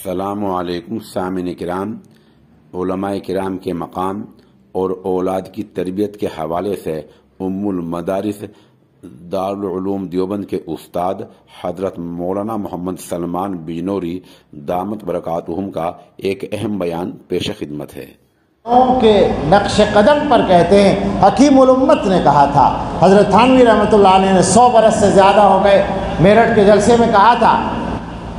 السلام علیکم سامعین کرام، علماء کرام کے مقام اور اولاد کی تربیت کے حوالے سے ام المدارس دارالعلوم دیوبند کے استاد حضرت مولانا محمد سلمان بجنوری دامت برکاتہم کا ایک اہم بیان پیش خدمت ہے۔ کے نقش قدم پر کہتے ہیں، حکیم الامت نے کہا تھا، حضرت تھانوی رحمۃ اللہ علیہ نے 100 برس سے زیادہ ہو گئے میرٹھ کے جلسے میں کہا تھا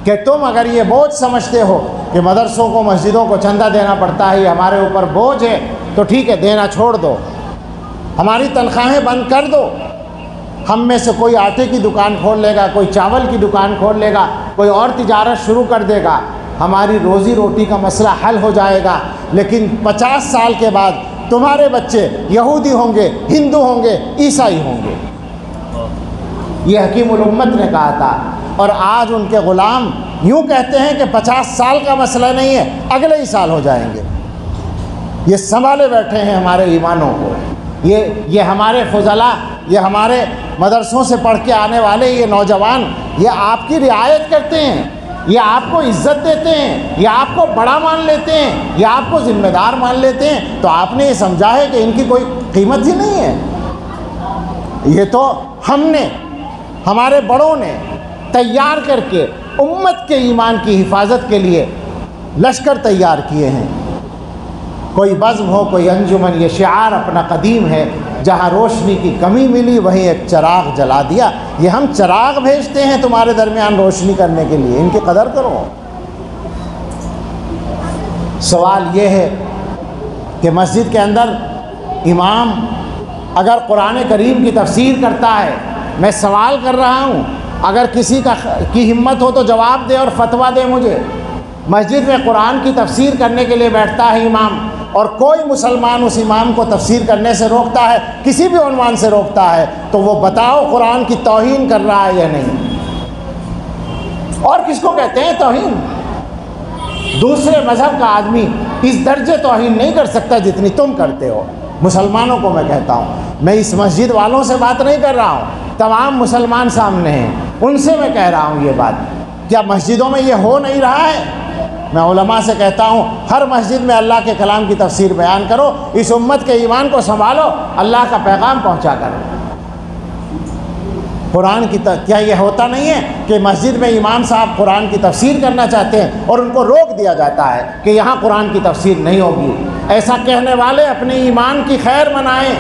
کہ تم اگر یہ بوجھ سمجھتے ہو کہ مدرسوں کو مسجدوں کو چندہ دینا پڑتا ہے، یہ ہمارے اوپر بوجھ ہے، تو ٹھیک ہے، دینا چھوڑ دو، ہماری تنخواہیں بند کر دو، ہم میں سے کوئی آٹے کی دکان کھول لے گا، کوئی چاول کی دکان کھول لے گا، کوئی اور تجارت شروع کر دے گا، ہماری روزی روٹی کا مسئلہ حل ہو جائے گا۔ لیکن 50 سال کے بعد تمہارے بچے یہودی ہوں گے، ہندو ہوں گے، عیسائی ہوں گے، یہ حکیم الامت نے کہا تھا۔ اور آج ان کے غلام یوں کہتے ہیں کہ 50 سال کا مسئلہ نہیں ہے، اگلے ہی سال ہو جائیں گے۔ یہ سنبھالے بیٹھے ہیں ہمارے ایمانوں کو، یہ ہمارے فضلاء، یہ ہمارے مدرسوں سے پڑھ کے آنے والے یہ نوجوان، یہ آپ کی رعایت کرتے ہیں، یہ آپ کو عزت دیتے ہیں، یہ آپ کو بڑا مان لیتے ہیں، یہ آپ کو ذمہ دار مان لیتے ہیں، تو آپ نے یہ سمجھا ہے کہ ان کی کوئی قیمت ہی نہیں ہے۔ یہ تو ہم نے، ہمارے بڑوں نے تیار کر کے امت کے ایمان کی حفاظت کے لیے لشکر تیار کیے ہیں۔ کوئی بزم ہو، کوئی انجمن، یہ شعار اپنا قدیم ہے، جہاں روشنی کی کمی ملی وہیں ایک چراغ جلا دیا۔ یہ ہم چراغ بھیجتے ہیں تمہارے درمیان روشنی کرنے کے لیے، ان کی قدر کرو۔ سوال یہ ہے کہ مسجد کے اندر امام اگر قرآن کریم کی تفسیر کرتا ہے، میں سوال کر رہا ہوں، اگر کسی کی ہمت ہو تو جواب دے اور فتویٰ دے مجھے، مسجد میں قرآن کی تفسیر کرنے کے لیے بیٹھتا ہے امام، اور کوئی مسلمان اس امام کو تفسیر کرنے سے روکتا ہے، کسی بھی عنوان سے روکتا ہے، تو وہ بتاؤ قرآن کی توہین کر رہا ہے یا نہیں؟ اور کس کو کہتے ہیں توہین؟ دوسرے مذہب کا آدمی اس درجے توہین نہیں کر سکتا جتنی تم کرتے ہو۔ مسلمانوں کو میں کہتا ہوں، میں اس مسجد والوں سے بات نہیں کر رہا ہوں، تمام مسلمان سامنے ہیں، ان سے میں کہہ رہا ہوں یہ بات، کیا مسجدوں میں یہ ہو نہیں رہا ہے؟ میں علماء سے کہتا ہوں، ہر مسجد میں اللہ کے کلام کی تفسیر بیان کرو، اس امت کے ایمان کو سنبھالو، اللہ کا پیغام پہنچا کرو۔ قرآن کی کیا یہ ہوتا نہیں ہے کہ مسجد میں امام صاحب قرآن کی تفسیر کرنا چاہتے ہیں اور ان کو روک دیا جاتا ہے کہ یہاں قرآن کی تفسیر نہیں ہوگی؟ ایسا کہنے والے اپنے ایمان کی خیر منائیں،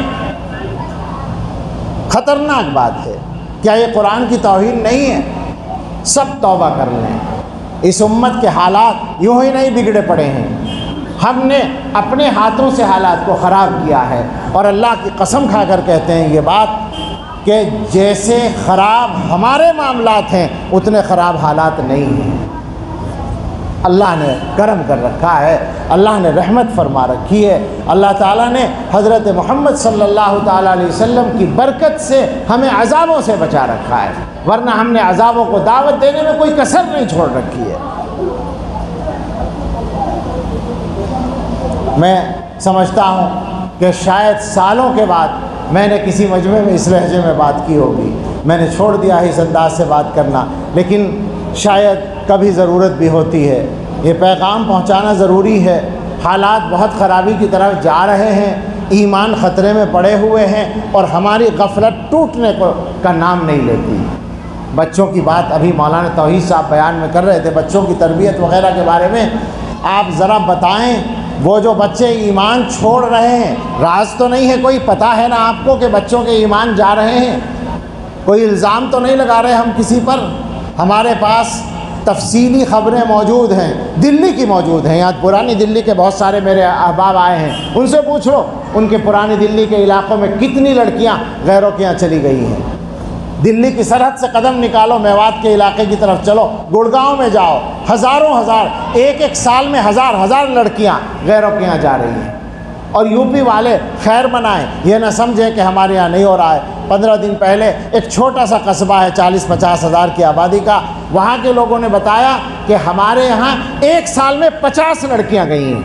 خطرناک بات ہے۔ کیا یہ قرآن کی توہین نہیں ہے؟ سب توبہ کر لیں، اس امت کے حالات یوں ہی نہیں بگڑے پڑے ہیں، ہم نے اپنے ہاتھوں سے حالات کو خراب کیا ہے، اور اللہ کی قسم کھا کر کہتے ہیں یہ بات کہ جیسے خراب ہمارے معاملات ہیں اتنے خراب حالات نہیں ہیں۔ اللہ نے کرم کر رکھا ہے، اللہ نے رحمت فرما رکھی ہے، اللہ تعالیٰ نے حضرت محمد صلی اللہ تعالیٰ علیہ وسلم کی برکت سے ہمیں عذابوں سے بچا رکھا ہے، ورنہ ہم نے عذابوں کو دعوت دینے میں کوئی کسر نہیں چھوڑ رکھی ہے۔ میں سمجھتا ہوں کہ شاید سالوں کے بعد میں نے کسی مجمع میں اس لہجے میں بات کی ہوگی، میں نے چھوڑ دیا ہے اس انداز سے بات کرنا، لیکن شاید کبھی ضرورت بھی ہوتی ہے، یہ پیغام پہنچانا ضروری ہے۔ حالات بہت خرابی کی طرف جا رہے ہیں، ایمان خطرے میں پڑے ہوئے ہیں، اور ہماری غفلت ٹوٹنے کا نام نہیں لیتی۔ بچوں کی بات ابھی مولانا توحید صاحب بیان میں کر رہے تھے، بچوں کی تربیت وغیرہ کے بارے میں آپ ذرا بتائیں، وہ جو بچے ایمان چھوڑ رہے ہیں، راز تو نہیں ہے کوئی، پتہ ہے نا آپ کو کہ بچوں کے ایمان جا رہے ہیں، کوئی الزام تو نہیں لگا رہے ہم کسی پر، ہمارے پاس تفصیلی خبریں موجود ہیں، دلی کی موجود ہیں، یہاں پرانی دلی کے بہت سارے میرے احباب آئے ہیں، ان سے پوچھ لو ان کے پرانی دلی کے علاقوں میں کتنی لڑکیاں غیروں کے یہاں چلی گئی ہیں۔ دلی کی سرحد سے قدم نکالو، میوات کے علاقے کی طرف چلو، گڑگاؤں میں جاؤ، ہزاروں ہزار، ایک سال میں ہزار لڑکیاں غیروں کے یہاں جا رہی ہیں، اور یو پی والے خیر منائیں، یہ نہ سمجھیں کہ ہمارے یہاں نہیں ہو رہا ہے۔ 15 دن پہلے ایک چھوٹا سا قصبہ ہے 40-50 ہزار کی آبادی کا، وہاں کے لوگوں نے بتایا کہ ہمارے یہاں ایک سال میں 50 لڑکیاں گئی ہیں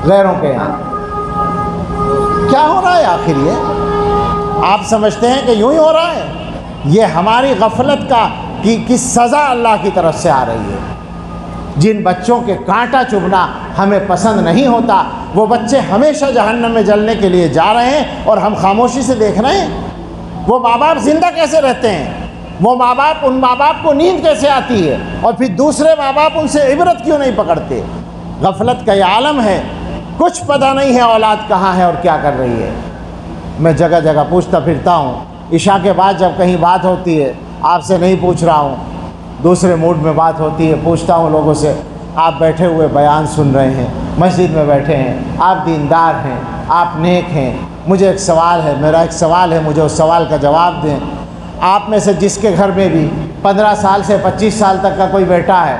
غیروں کے یہاں۔ کیا ہو رہا ہے آخر یہ؟ آپ سمجھتے ہیں کہ یوں ہی ہو رہا ہے؟ یہ ہماری غفلت کی سزا اللہ کی طرف سے آ رہی ہے۔ جن بچوں کے کانٹا چبھنا ہمیں پسند نہیں ہوتا، وہ بچے ہمیشہ جہنم میں جلنے کے لیے جا رہے ہیں اور ہم خاموشی سے دیکھ رہے ہیں۔ وہ ماں باپ زندہ کیسے رہتے ہیں؟ وہ ان ماں باپ کو نیند کیسے آتی ہے؟ اور پھر دوسرے ماں باپ ان سے عبرت کیوں نہیں پکڑتے؟ غفلت کا یہ عالم ہے، کچھ پتہ نہیں ہے اولاد کہاں ہے اور کیا کر رہی ہے۔ میں جگہ جگہ پوچھتا پھرتا ہوں، عشاء کے بعد جب کہیں بات ہوتی ہے، آپ سے نہیں پوچھ رہا ہوں، دوسرے موڈ میں بات ہوتی ہے، پوچھتا ہوں لوگوں سے، آپ بیٹھے ہوئے بیان سن رہے ہیں، مسجد میں بیٹھے ہیں، آپ دیندار ہیں، آپ نیک ہیں، مجھے ایک سوال ہے، میرا ایک سوال ہے، مجھے اس سوال کا جواب دیں۔ آپ میں سے جس کے گھر میں بھی 15 سال سے 25 سال تک کا کوئی بیٹا ہے،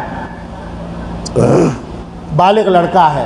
بالغ لڑکا ہے،